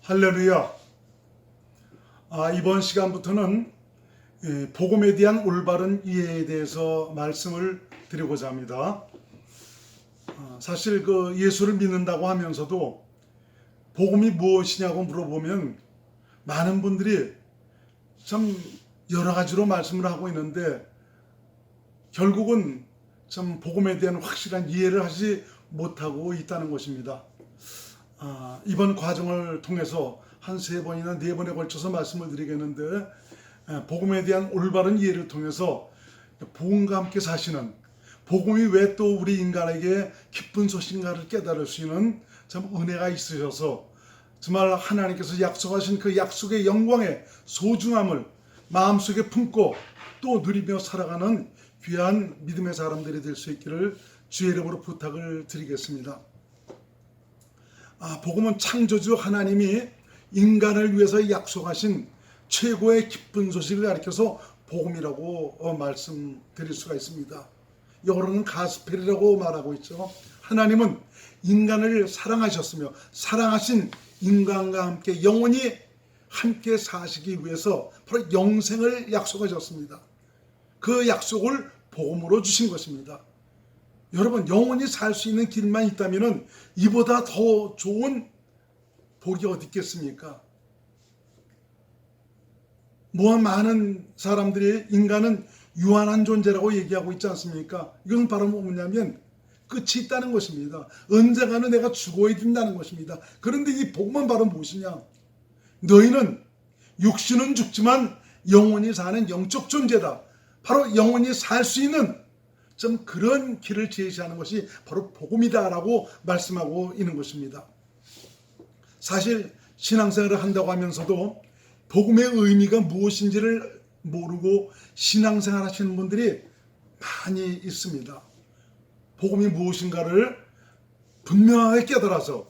할렐루야. 이번 시간부터는 복음에 대한 올바른 이해에 대해서 말씀을 드리고자 합니다. 사실 예수를 믿는다고 하면서도 복음이 무엇이냐고 물어보면 많은 분들이 참 여러 가지로 말씀을 하고 있는데 결국은 참 복음에 대한 확실한 이해를 하지 못하고 있다는 것입니다. 이번 과정을 통해서 한 3번이나 4번에 걸쳐서 말씀을 드리겠는데, 복음에 대한 올바른 이해를 통해서 복음과 함께 사시는, 복음이 왜 또 우리 인간에게 기쁜 소식인가를 깨달을 수 있는 참 은혜가 있으셔서 정말 하나님께서 약속하신 그 약속의 영광의 소중함을 마음속에 품고 또 누리며 살아가는 귀한 믿음의 사람들이 될 수 있기를 주의 이름으로 부탁을 드리겠습니다. 복음은 창조주 하나님이 인간을 위해서 약속하신 최고의 기쁜 소식을 가리켜서 복음이라고 말씀드릴 수가 있습니다. 영어로는 가스펠이라고 말하고 있죠. 하나님은 인간을 사랑하셨으며 사랑하신 인간과 함께 영원히 함께 사시기 위해서 바로 영생을 약속하셨습니다. 그 약속을 복음으로 주신 것입니다. 여러분, 영원히 살 수 있는 길만 있다면 이보다 더 좋은 복이 어디 있겠습니까? 많은 사람들이 인간은 유한한 존재라고 얘기하고 있지 않습니까? 이건 바로 뭐냐면 끝이 있다는 것입니다. 언젠가는 내가 죽어야 된다는 것입니다. 그런데 이 복은 바로 무엇이냐? 너희는 육신은 죽지만 영원히 사는 영적 존재다. 바로 영원히 살 수 있는 좀 그런 길을 제시하는 것이 바로 복음이다라고 말씀하고 있는 것입니다. 사실 신앙생활을 한다고 하면서도 복음의 의미가 무엇인지를 모르고 신앙생활 하시는 분들이 많이 있습니다. 복음이 무엇인가를 분명하게 깨달아서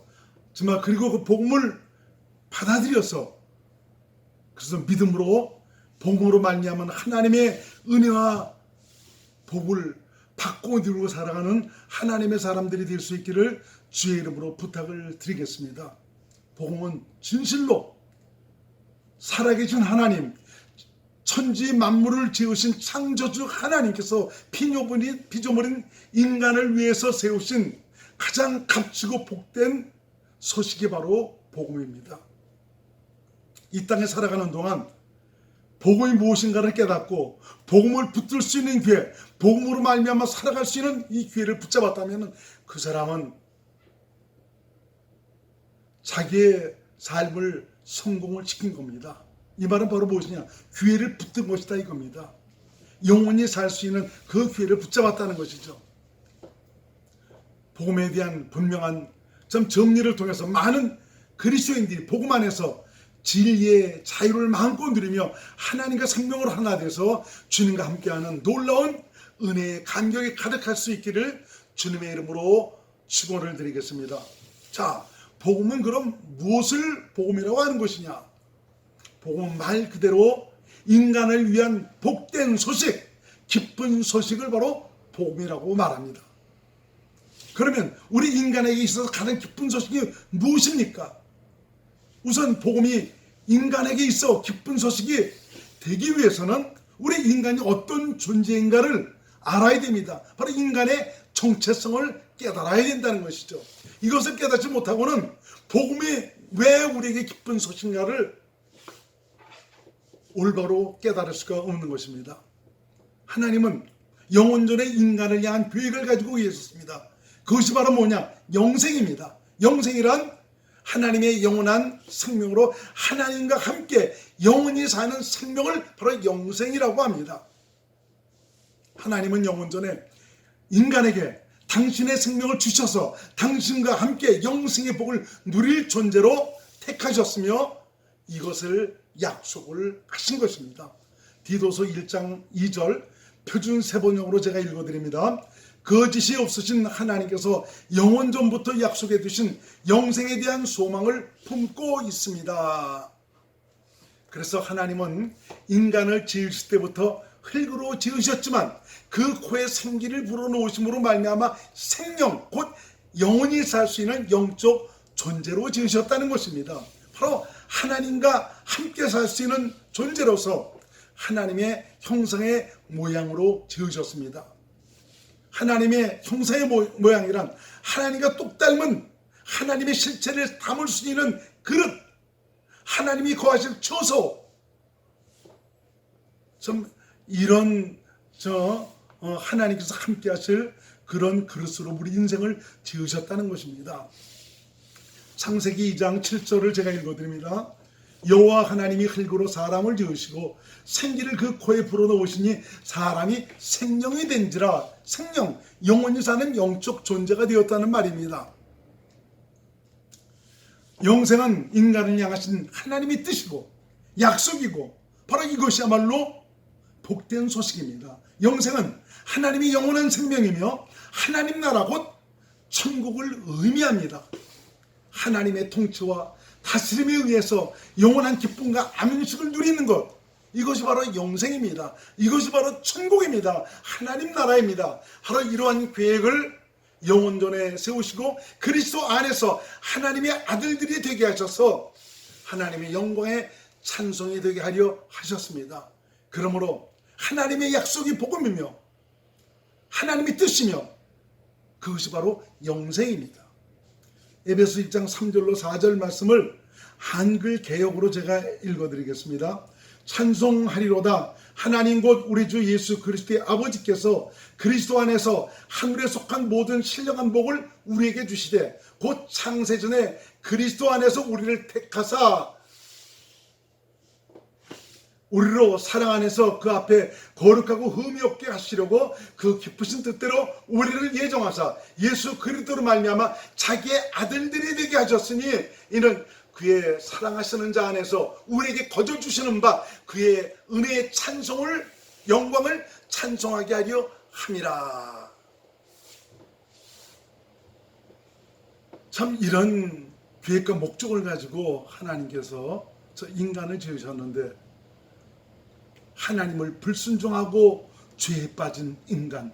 정말 그리고 그 복음을 받아들여서 그래서 믿음으로 복음으로 말미암은 하나님의 은혜와 복을 받고 누리고 살아가는 하나님의 사람들이 될 수 있기를 주의 이름으로 부탁을 드리겠습니다. 복음은 진실로 살아계신 하나님, 천지 만물을 지으신 창조주 하나님께서 피조물인 인간을 위해서 세우신 가장 값지고 복된 소식이 바로 복음입니다. 이 땅에 살아가는 동안 복음이 무엇인가를 깨닫고 복음을 붙들 수 있는 기회, 복음으로 말미암아 살아갈 수 있는 이 기회를 붙잡았다면 그 사람은 자기의 삶을 성공을 시킨 겁니다. 이 말은 바로 무엇이냐? 기회를 붙든 것이다 이겁니다. 영원히 살 수 있는 그 기회를 붙잡았다는 것이죠. 복음에 대한 분명한 정리를 통해서 많은 그리스도인들이 복음 안에서 진리의 자유를 마음껏 누리며 하나님과 생명으로 하나 돼서 주님과 함께하는 놀라운 은혜의 감격이 가득할 수 있기를 주님의 이름으로 축원을 드리겠습니다. 자, 복음은 그럼 무엇을 복음이라고 하는 것이냐? 복음은 말 그대로 인간을 위한 복된 소식, 기쁜 소식을 바로 복음이라고 말합니다. 그러면 우리 인간에게 있어서 가장 기쁜 소식이 무엇입니까? 우선 복음이 인간에게 있어 기쁜 소식이 되기 위해서는 우리 인간이 어떤 존재인가를 알아야 됩니다. 바로 인간의 정체성을 깨달아야 된다는 것이죠. 이것을 깨닫지 못하고는 복음이 왜 우리에게 기쁜 소식인가를 올바로 깨달을 수가 없는 것입니다. 하나님은 영원전에 인간을 향한 계획을 가지고 계셨습니다. 그것이 바로 뭐냐? 영생입니다. 영생이란 하나님의 영원한 생명으로 하나님과 함께 영원히 사는 생명을 바로 영생이라고 합니다. 하나님은 영원전에 인간에게 당신의 생명을 주셔서 당신과 함께 영생의 복을 누릴 존재로 택하셨으며 이것을 약속을 하신 것입니다. 디도서 1장 2절 표준 세번역으로 제가 읽어드립니다. 거짓이 없으신 하나님께서 영원전부터 약속해 두신 영생에 대한 소망을 품고 있습니다. 그래서 하나님은 인간을 지으실 때부터 흙으로 지으셨지만 그 코에 생기를 불어넣으심으로 말미암아 생명, 곧 영원히 살 수 있는 영적 존재로 지으셨다는 것입니다. 바로 하나님과 함께 살 수 있는 존재로서 하나님의 형상의 모양으로 지으셨습니다. 하나님의 형상의 모양이란 하나님과 똑 닮은 하나님의 실체를 담을 수 있는 그릇, 하나님이 거하실 처소, 좀 이런 하나님께서 함께 하실 그런 그릇으로 우리 인생을 지으셨다는 것입니다. 창세기 2장 7절을 제가 읽어드립니다. 여호와 하나님이 흙으로 사람을 지으시고 생기를 그 코에 불어넣으시니 사람이 생명이 된지라. 생명, 영원히 사는 영적 존재가 되었다는 말입니다. 영생은 인간을 향하신 하나님의 뜻이고 약속이고 바로 이것이야말로 복된 소식입니다. 영생은 하나님의 영원한 생명이며 하나님 나라 곧 천국을 의미합니다. 하나님의 통치와 다스림에 의해서 영원한 기쁨과 안식을 누리는 것, 이것이 바로 영생입니다. 이것이 바로 천국입니다. 하나님 나라입니다. 바로 이러한 계획을 영원전에 세우시고 그리스도 안에서 하나님의 아들들이 되게 하셔서 하나님의 영광의 찬송이 되게 하려 하셨습니다. 그러므로 하나님의 약속이 복음이며 하나님의 뜻이며 그것이 바로 영생입니다. 에베소 1장 3절로 4절 말씀을 한글 개역으로 제가 읽어드리겠습니다. 찬송하리로다 하나님 곧 우리 주 예수 그리스도의 아버지께서 그리스도 안에서 하늘에 속한 모든 신령한 복을 우리에게 주시되 곧 창세전에 그리스도 안에서 우리를 택하사 우리로 사랑 안에서 그 앞에 거룩하고 흠이 없게 하시려고 그 깊으신 뜻대로 우리를 예정하사 예수 그리스도로 말미암아 자기의 아들들이 되게 하셨으니 이는 그의 사랑하시는 자 안에서 우리에게 거저 주시는 바 그의 은혜의 찬송을 영광을 찬송하게 하려 함이라. 참 이런 계획과 목적을 가지고 하나님께서 저 인간을 지으셨는데 하나님을 불순종하고 죄에 빠진 인간,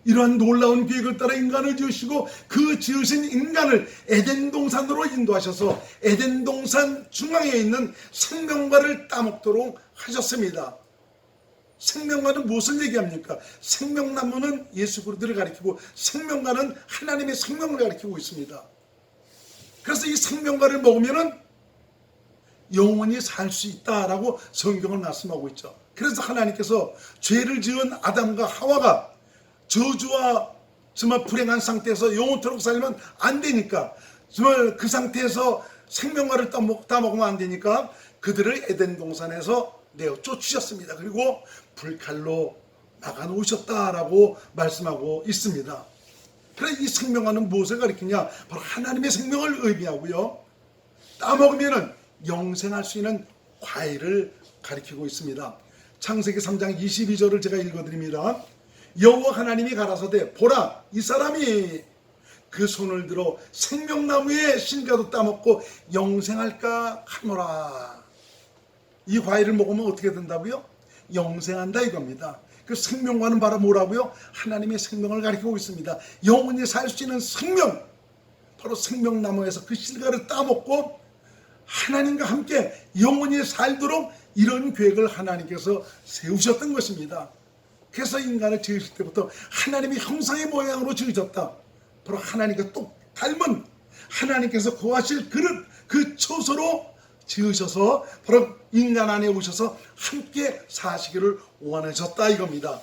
이러한 놀라운 계획을 따라 인간을 지으시고 그 지으신 인간을 에덴 동산으로 인도하셔서 에덴 동산 중앙에 있는 생명과를 따먹도록 하셨습니다. 생명과는 무엇을 얘기합니까? 생명나무는 예수 그리스도를 가리키고 생명과는 하나님의 생명을 가리키고 있습니다. 그래서 이 생명과를 먹으면은 영원히 살 수 있다라고 성경을 말씀하고 있죠. 그래서 하나님께서 죄를 지은 아담과 하와가 저주와 정말 불행한 상태에서 영원토록 살면 안 되니까, 정말 그 상태에서 생명과를 따먹으면 안 되니까 그들을 에덴 동산에서 내어 쫓으셨습니다. 그리고 불칼로 막아 놓으셨다라고 말씀하고 있습니다. 그래서 이 생명과는 무엇을 가리키냐? 바로 하나님의 생명을 의미하고요, 따먹으면은 영생할 수 있는 과일을 가리키고 있습니다. 창세기 3장 22절을 제가 읽어드립니다. 여호와 하나님이 가라사대 보라 이 사람이 그 손을 들어 생명나무의 실과도 따먹고 영생할까 하노라. 이 과일을 먹으면 어떻게 된다고요? 영생한다 이겁니다. 그 생명과는 바로 뭐라고요? 하나님의 생명을 가리키고 있습니다. 영원히 살 수 있는 생명, 바로 생명나무에서 그 실과를 따먹고 하나님과 함께 영원히 살도록 이런 계획을 하나님께서 세우셨던 것입니다. 그래서 인간을 지으실 때부터 하나님의 형상의 모양으로 지으셨다. 바로 하나님과 똑 닮은 하나님께서 거하실 그릇, 그 처소로 지으셔서 바로 인간 안에 오셔서 함께 사시기를 원하셨다 이겁니다.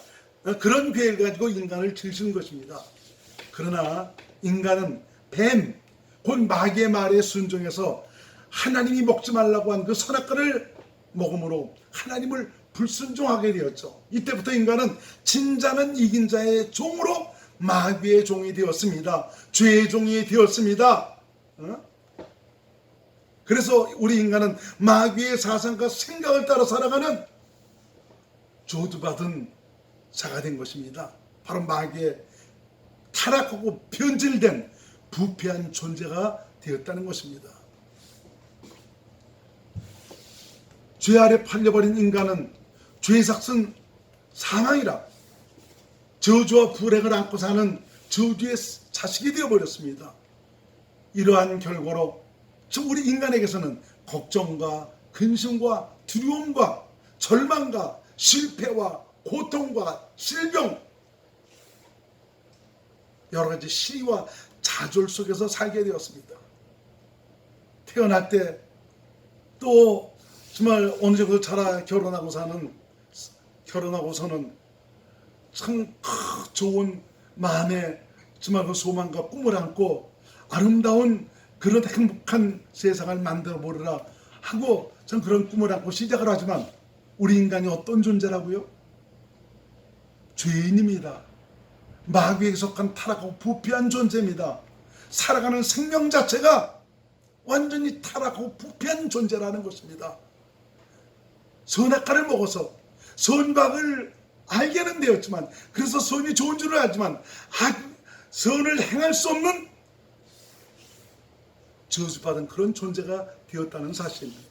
그런 계획을 가지고 인간을 지으시는 것입니다. 그러나 인간은 뱀, 곧 마귀의 말에 순종해서 하나님이 먹지 말라고 한 그 선악과를 먹음으로 하나님을 불순종하게 되었죠. 이때부터 인간은 진자는 이긴 자의 종으로 마귀의 종이 되었습니다. 죄의 종이 되었습니다. 그래서 우리 인간은 마귀의 사상과 생각을 따라 살아가는 저주받은 자가 된 것입니다. 바로 마귀의 타락하고 변질된 부패한 존재가 되었다는 것입니다. 죄 아래 팔려버린 인간은 죄의 삭은 사망이라 저주와 불행을 안고 사는 저주의 자식이 되어버렸습니다. 이러한 결과로 우리 인간에게서는 걱정과 근심과 두려움과 절망과 실패와 고통과 질병, 여러 가지 시리와 좌절 속에서 살게 되었습니다. 태어날 때 또 정말 어느 정도 자라 결혼하고서는 참 좋은 마음에 정말 그 소망과 꿈을 안고 아름다운 그런 행복한 세상을 만들어 보리라 하고 전 그런 꿈을 안고 시작을 하지만 우리 인간이 어떤 존재라고요? 죄인입니다. 마귀에 속한 타락하고 부패한 존재입니다. 살아가는 생명 자체가 완전히 타락하고 부패한 존재라는 것입니다. 선악과를 먹어서 선악을 알게는 되었지만, 그래서 선이 좋은 줄을 알지만 선을 행할 수 없는 저주받은 그런 존재가 되었다는 사실입니다.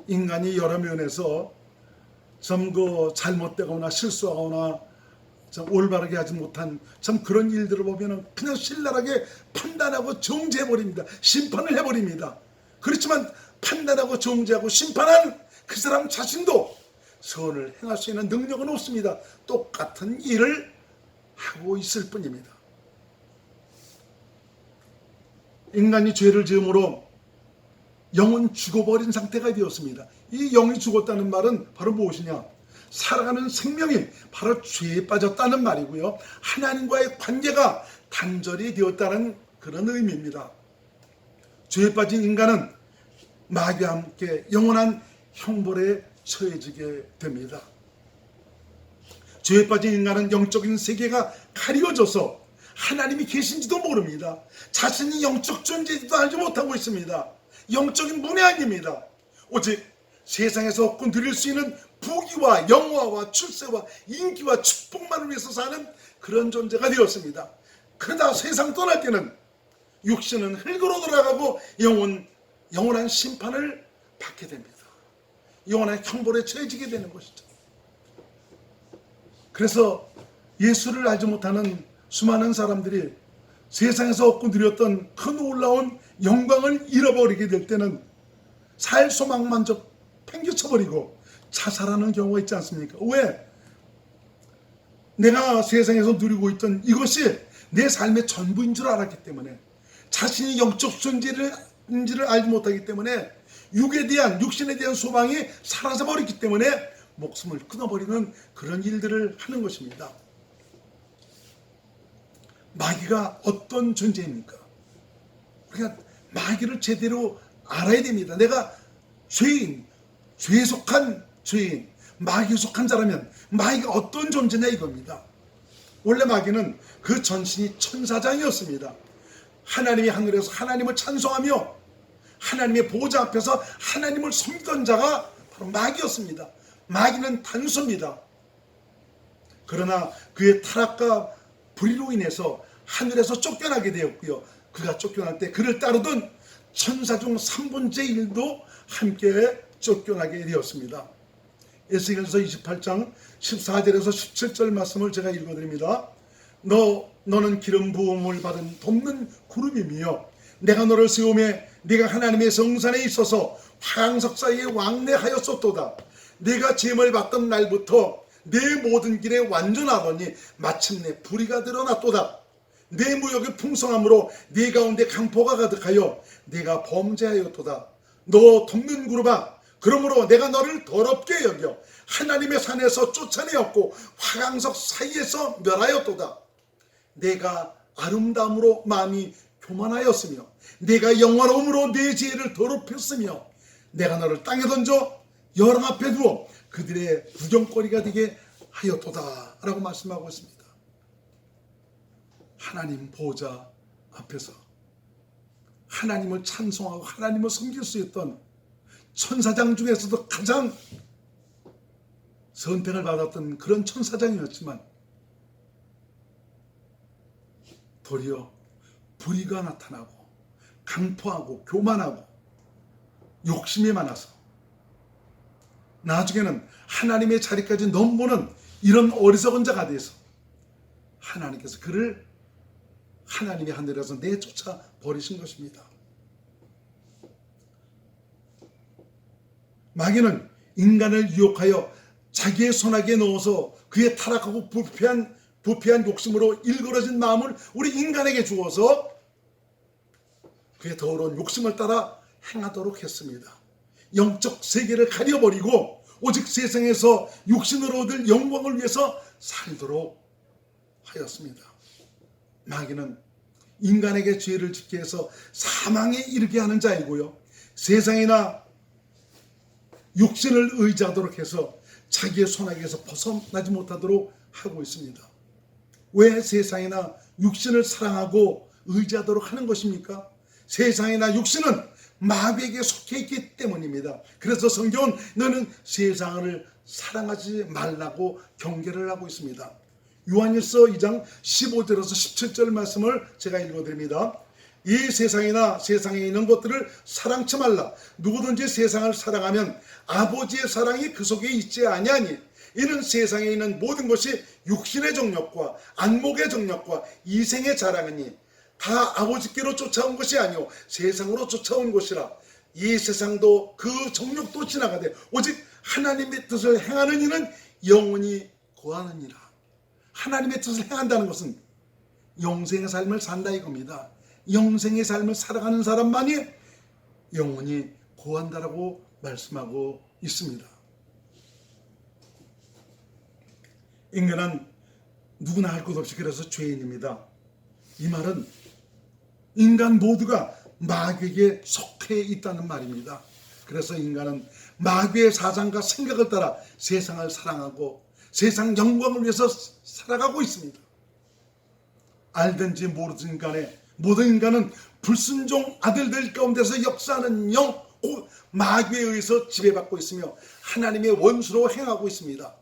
인간이 여러 면에서 참 잘못되거나 실수하거나 참 올바르게 하지 못한 참 그런 일들을 보면 그냥 신랄하게 판단하고 정죄해버립니다. 심판을 해버립니다. 그렇지만 판단하고 정죄하고 심판한 그 사람 자신도 선을 행할 수 있는 능력은 없습니다. 똑같은 일을 하고 있을 뿐입니다. 인간이 죄를 지음으로 영은 죽어버린 상태가 되었습니다. 이 영이 죽었다는 말은 바로 무엇이냐? 살아가는 생명이 바로 죄에 빠졌다는 말이고요. 하나님과의 관계가 단절이 되었다는 그런 의미입니다. 죄에 빠진 인간은 마귀와 함께 영원한 형벌에 처해지게 됩니다. 죄에 빠진 인간은 영적인 세계가 가려져서 하나님이 계신지도 모릅니다. 자신이 영적 존재인지도 알지 못하고 있습니다. 영적인 문외한입니다. 오직 세상에서 얻고 누릴 수 있는 부귀와 영화와 출세와 인기와 축복만을 위해서 사는 그런 존재가 되었습니다. 그러다 세상 떠날 때는 육신은 흙으로 돌아가고 영원한 심판을 받게 됩니다. 영원한 형벌에 처해지게 되는 것이죠. 그래서 예수를 알지 못하는 수많은 사람들이 세상에서 얻고 누렸던 큰 놀라운 영광을 잃어버리게 될 때는 살 소망만저 팽개쳐버리고 자살하는 경우가 있지 않습니까? 왜? 내가 세상에서 누리고 있던 이것이 내 삶의 전부인 줄 알았기 때문에, 자신이 영적 존재인지를 알지 못하기 때문에 육신에 대한 소망이 사라져버렸기 때문에 목숨을 끊어버리는 그런 일들을 하는 것입니다. 마귀가 어떤 존재입니까? 우리가 마귀를 제대로 알아야 됩니다. 내가 죄에 속한 죄인, 마귀에 속한 자라면 마귀가 어떤 존재냐 이겁니다. 원래 마귀는 그 전신이 천사장이었습니다. 하나님이 하늘에서 하나님을 찬송하며 하나님의 보좌 앞에서 하나님을 섬기던 자가 바로 마귀였습니다. 마귀는 단수입니다. 그러나 그의 타락과 불의로 인해서 하늘에서 쫓겨나게 되었고요. 그가 쫓겨날 때 그를 따르던 천사 중 3분의 1도 함께 쫓겨나게 되었습니다. 에스겔서 28장 14절에서 17절 말씀을 제가 읽어드립니다. 너는 기름 부음을 받은 돕는 구름이며 내가 너를 세우매 네가 하나님의 성산에 있어서 화양석 사이에 왕래하였었도다. 네가 죄를 받던 날부터 내 모든 길에 완전하더니 마침내 불의가 드러났도다. 내 무역의 풍성함으로 네 가운데 강포가 가득하여 네가 범죄하였도다. 너 돕는 구름아, 그러므로 내가 너를 더럽게 여겨 하나님의 산에서 쫓아내었고 화강석 사이에서 멸하였도다. 내가 아름다움으로 마음이 교만하였으며 내가 영화로움으로 내 지혜를 더럽혔으며 내가 너를 땅에 던져 여러 앞에 두어 그들의 구경거리가 되게 하였도다 라고 말씀하고 있습니다. 하나님 보좌 앞에서 하나님을 찬송하고 하나님을 섬길 수 있던 천사장 중에서도 가장 선택을 받았던 그런 천사장이었지만 도리어 불의가 나타나고 강포하고 교만하고 욕심이 많아서 나중에는 하나님의 자리까지 넘보는 이런 어리석은 자가 돼서 하나님께서 그를 하나님의 하늘에서 내쫓아 버리신 것입니다. 마귀는 인간을 유혹하여 자기의 손아귀에 넣어서 그의 타락하고 부패한 욕심으로 일그러진 마음을 우리 인간에게 주어서 그의 더러운 욕심을 따라 행하도록 했습니다. 영적 세계를 가려버리고 오직 세상에서 육신으로 얻을 영광을 위해서 살도록 하였습니다. 마귀는 인간에게 죄를 짓게 해서 사망에 이르게 하는 자이고요, 세상이나 육신을 의지하도록 해서 자기의 손아귀에서 벗어나지 못하도록 하고 있습니다. 왜 세상이나 육신을 사랑하고 의지하도록 하는 것입니까? 세상이나 육신은 마귀에게 속해 있기 때문입니다. 그래서 성경은 너는 세상을 사랑하지 말라고 경계를 하고 있습니다. 요한일서 2장 15절에서 17절 말씀을 제가 읽어드립니다. 이 세상이나 세상에 있는 것들을 사랑치 말라. 누구든지 세상을 사랑하면 아버지의 사랑이 그 속에 있지 아니하니 이는 세상에 있는 모든 것이 육신의 정욕과 안목의 정욕과 이생의 자랑이니 다 아버지께로 쫓아온 것이 아니오 세상으로 쫓아온 것이라. 이 세상도 그 정욕도 지나가되 오직 하나님의 뜻을 행하는 이는 영원히 거하느니라. 하나님의 뜻을 행한다는 것은 영생의 삶을 산다 이겁니다. 영생의 삶을 살아가는 사람만이 영원히 거한다라고 말씀하고 있습니다. 인간은 누구나 할 것 없이 그래서 죄인입니다. 이 말은 인간 모두가 마귀에게 속해 있다는 말입니다. 그래서 인간은 마귀의 사상과 생각을 따라 세상을 사랑하고 세상 영광을 위해서 살아가고 있습니다. 알든지 모르든 간에 모든 인간은 불순종 아들들 가운데서 역사하는 영, 곧 마귀에 의해서 지배받고 있으며 하나님의 원수로 행하고 있습니다.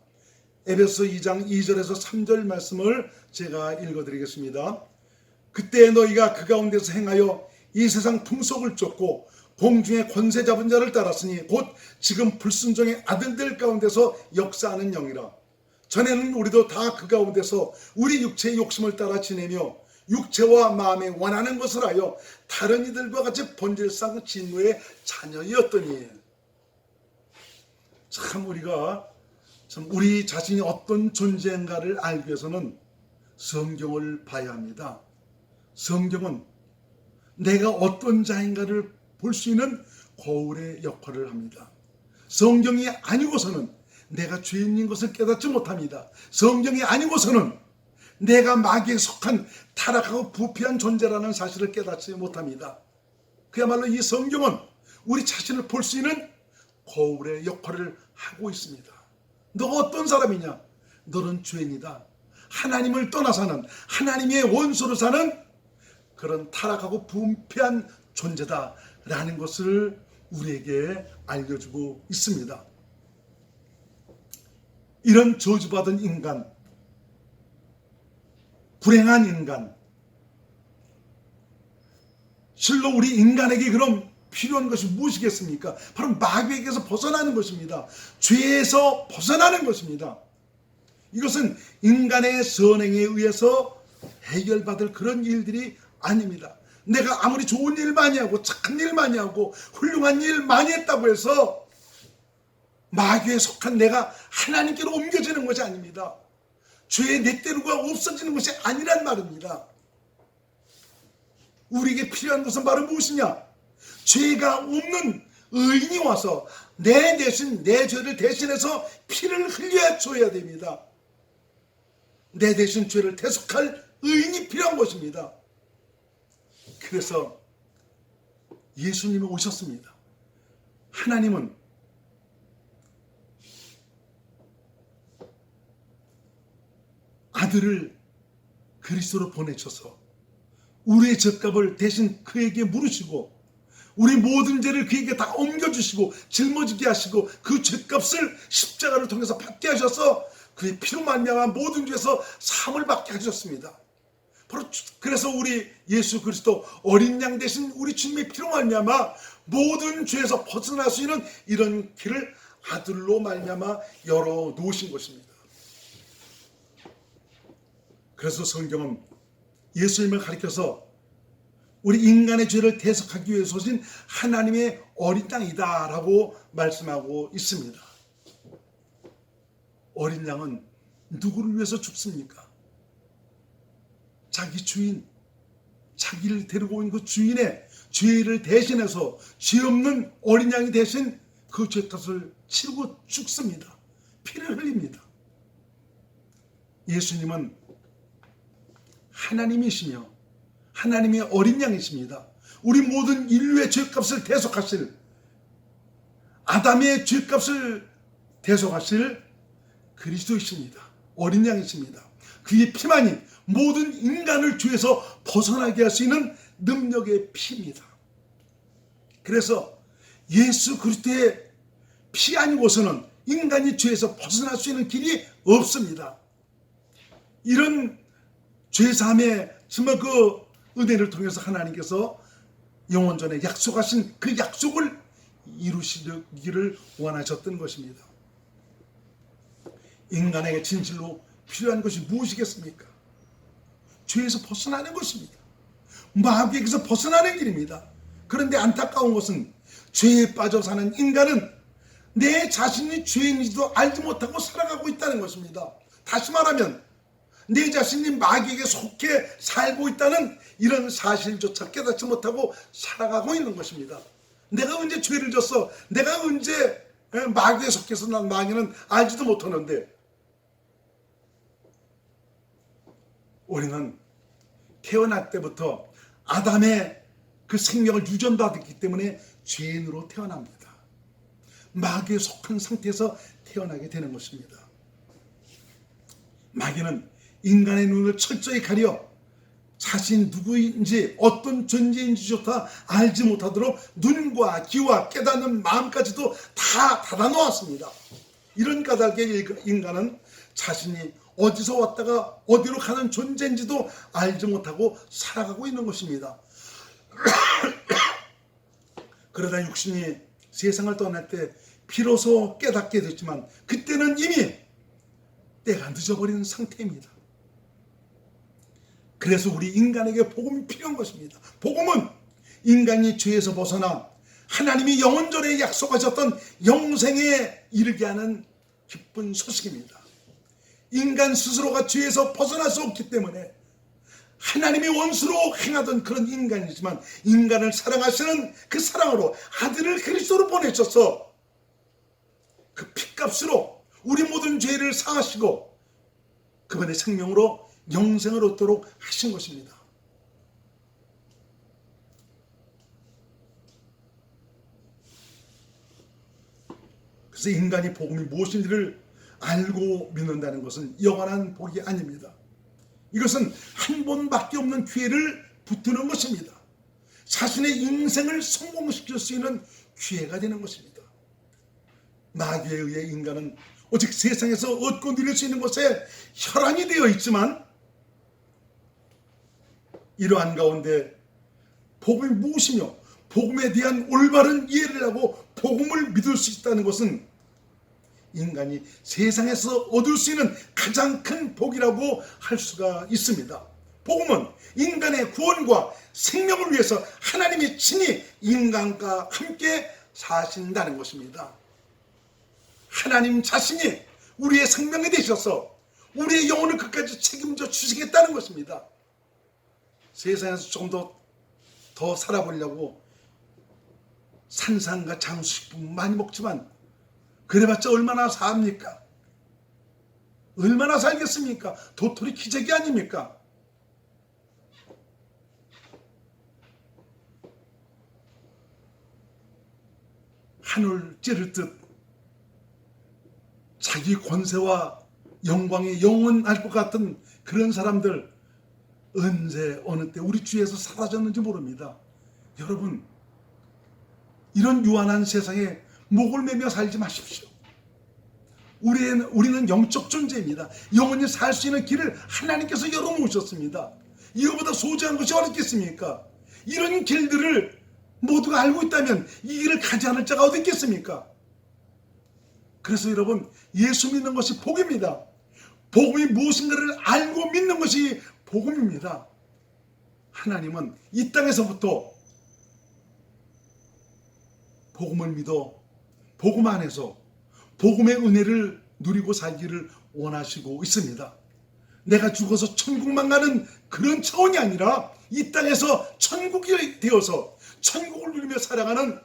에베소 2장 2절에서 3절 말씀을 제가 읽어드리겠습니다. 그때 너희가 그 가운데서 행하여 이 세상 풍속을 쫓고 공중의 권세 잡은 자를 따랐으니 곧 지금 불순종의 아들들 가운데서 역사하는 영이라. 전에는 우리도 다 그 가운데서 우리 육체의 욕심을 따라 지내며 육체와 마음에 원하는 것을 하여 다른 이들과 같이 본질상 진노의 자녀였더니. 참 우리가 우리 자신이 어떤 존재인가를 알기 위해서는 성경을 봐야 합니다. 성경은 내가 어떤 자인가를 볼 수 있는 거울의 역할을 합니다. 성경이 아니고서는 내가 죄인인 것을 깨닫지 못합니다. 성경이 아니고서는 내가 마귀에 속한 타락하고 부패한 존재라는 사실을 깨닫지 못합니다. 그야말로 이 성경은 우리 자신을 볼 수 있는 거울의 역할을 하고 있습니다. 너가 어떤 사람이냐? 너는 죄인이다. 하나님을 떠나 사는, 하나님의 원수로 사는 그런 타락하고 부패한 존재다라는 것을 우리에게 알려주고 있습니다. 이런 저주받은 인간, 불행한 인간, 실로 우리 인간에게 그럼 필요한 것이 무엇이겠습니까? 바로 마귀에게서 벗어나는 것입니다. 죄에서 벗어나는 것입니다. 이것은 인간의 선행에 의해서 해결받을 그런 일들이 아닙니다. 내가 아무리 좋은 일 많이 하고 착한 일 많이 하고 훌륭한 일 많이 했다고 해서 마귀에 속한 내가 하나님께로 옮겨지는 것이 아닙니다. 죄의 내 때로가 없어지는 것이 아니란 말입니다. 우리에게 필요한 것은 바로 무엇이냐? 죄가 없는 의인이 와서 내 대신 내 죄를 대신해서 피를 흘려 줘야 됩니다. 내 대신 죄를 대속할 의인이 필요한 것입니다. 그래서 예수님이 오셨습니다. 하나님은 아들을 그리스도로 보내셔서 우리의 죗값을 대신 그에게 물으시고 우리 모든 죄를 그에게 다 옮겨주시고 짊어지게 하시고 그 죗값을 십자가를 통해서 받게 하셔서 그의 피로 말미암아 모든 죄에서 사함을 받게 하셨습니다. 바로 그래서 우리 예수 그리스도 어린 양 대신 우리 주님의 피로 말미암아 모든 죄에서 벗어날 수 있는 이런 길을 아들로 말미암아 열어 놓으신 것입니다. 그래서 성경은 예수님을 가리켜서 우리 인간의 죄를 대속하기 위해서 오신 하나님의 어린 양이다라고 말씀하고 있습니다. 어린 양은 누구를 위해서 죽습니까? 자기 주인, 자기를 데리고 온 그 주인의 죄를 대신해서 죄 없는 어린 양이 대신 그 죄값을 치르고 죽습니다. 피를 흘립니다. 예수님은 하나님이시며 하나님의 어린 양이십니다. 우리 모든 인류의 죄값을 대속하실, 아담의 죄값을 대속하실 그리스도이십니다. 어린 양이십니다. 그의 피만이 모든 인간을 죄에서 벗어나게 할 수 있는 능력의 피입니다. 그래서 예수 그리스도의 피 아니고서는 인간이 죄에서 벗어날 수 있는 길이 없습니다. 이런 죄사함의 정말 그 은혜를 통해서 하나님께서 영원전에 약속하신 그 약속을 이루시기를 원하셨던 것입니다. 인간에게 진실로 필요한 것이 무엇이겠습니까? 죄에서 벗어나는 것입니다. 마귀에게서 벗어나는 길입니다. 그런데 안타까운 것은 죄에 빠져 사는 인간은 내 자신이 죄인인지도 알지 못하고 살아가고 있다는 것입니다. 다시 말하면 내 자신이 마귀에게 속해 살고 있다는 이런 사실조차 깨닫지 못하고 살아가고 있는 것입니다. 내가 언제 죄를 졌어? 내가 언제 마귀에 속해서 난 마귀는 알지도 못하는데, 우리는 태어날 때부터 아담의 그 생명을 유전받았기 때문에 죄인으로 태어납니다. 마귀에 속한 상태에서 태어나게 되는 것입니다. 마귀는 인간의 눈을 철저히 가려 자신이 누구인지 어떤 존재인지조차 알지 못하도록 눈과 귀와 깨닫는 마음까지도 다 닫아놓았습니다. 이런 까닭에 인간은 자신이 어디서 왔다가 어디로 가는 존재인지도 알지 못하고 살아가고 있는 것입니다. 그러다 육신이 세상을 떠날 때 비로소 깨닫게 됐지만 그때는 이미 때가 늦어버린 상태입니다. 그래서 우리 인간에게 복음이 필요한 것입니다. 복음은 인간이 죄에서 벗어나 하나님이 영원전에 약속하셨던 영생에 이르게 하는 기쁜 소식입니다. 인간 스스로가 죄에서 벗어날 수 없기 때문에 하나님의 원수로 행하던 그런 인간이지만 인간을 사랑하시는 그 사랑으로 아들을 그리스도로 보내셔서 그 핏값으로 우리 모든 죄를 사하시고 그분의 생명으로 영생을 얻도록 하신 것입니다. 그래서 인간이 복음이 무엇인지를 알고 믿는다는 것은 영원한 복이 아닙니다. 이것은 한 번밖에 없는 기회를 붙드는 것입니다. 자신의 인생을 성공시킬 수 있는 기회가 되는 것입니다. 마귀에 의해 인간은 오직 세상에서 얻고 누릴 수 있는 것에 혈안이 되어 있지만 이러한 가운데 복음이 무엇이며 복음에 대한 올바른 이해를 하고 복음을 믿을 수 있다는 것은 인간이 세상에서 얻을 수 있는 가장 큰 복이라고 할 수가 있습니다. 복음은 인간의 구원과 생명을 위해서 하나님이 친히 인간과 함께 사신다는 것입니다. 하나님 자신이 우리의 생명이 되셔서 우리의 영혼을 끝까지 책임져 주시겠다는 것입니다. 세상에서 좀 더 살아보려고 산산과 장수식품 많이 먹지만 그래봤자 얼마나 삽니까? 얼마나 살겠습니까? 도토리 기저귀 아닙니까? 하늘 찌를 듯 자기 권세와 영광이 영원할 것 같은 그런 사람들 언제 어느 때 우리 주위에서 사라졌는지 모릅니다. 여러분, 이런 유한한 세상에 목을 매며 살지 마십시오. 우리는 영적 존재입니다. 영원히 살 수 있는 길을 하나님께서 열어놓으셨습니다. 이거보다 소중한 것이 어딨겠습니까? 이런 길들을 모두가 알고 있다면 이 길을 가지 않을 자가 어디 있겠습니까? 그래서 여러분, 예수 믿는 것이 복입니다. 복음이 무엇인가를 알고 믿는 것이 복음입니다. 하나님은 이 땅에서부터 복음을 믿어 복음 안에서 복음의 은혜를 누리고 살기를 원하시고 있습니다. 내가 죽어서 천국만 가는 그런 차원이 아니라 이 땅에서 천국이 되어서 천국을 누리며 살아가는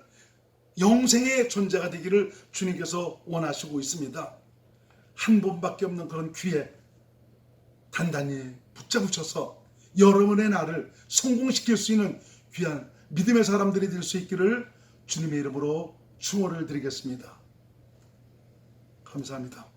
영생의 존재가 되기를 주님께서 원하시고 있습니다. 한 번밖에 없는 그런 기회 단단히 붙잡으셔서 여러분의 나를 성공시킬 수 있는 귀한 믿음의 사람들이 될 수 있기를 주님의 이름으로 축원을 드리겠습니다. 감사합니다.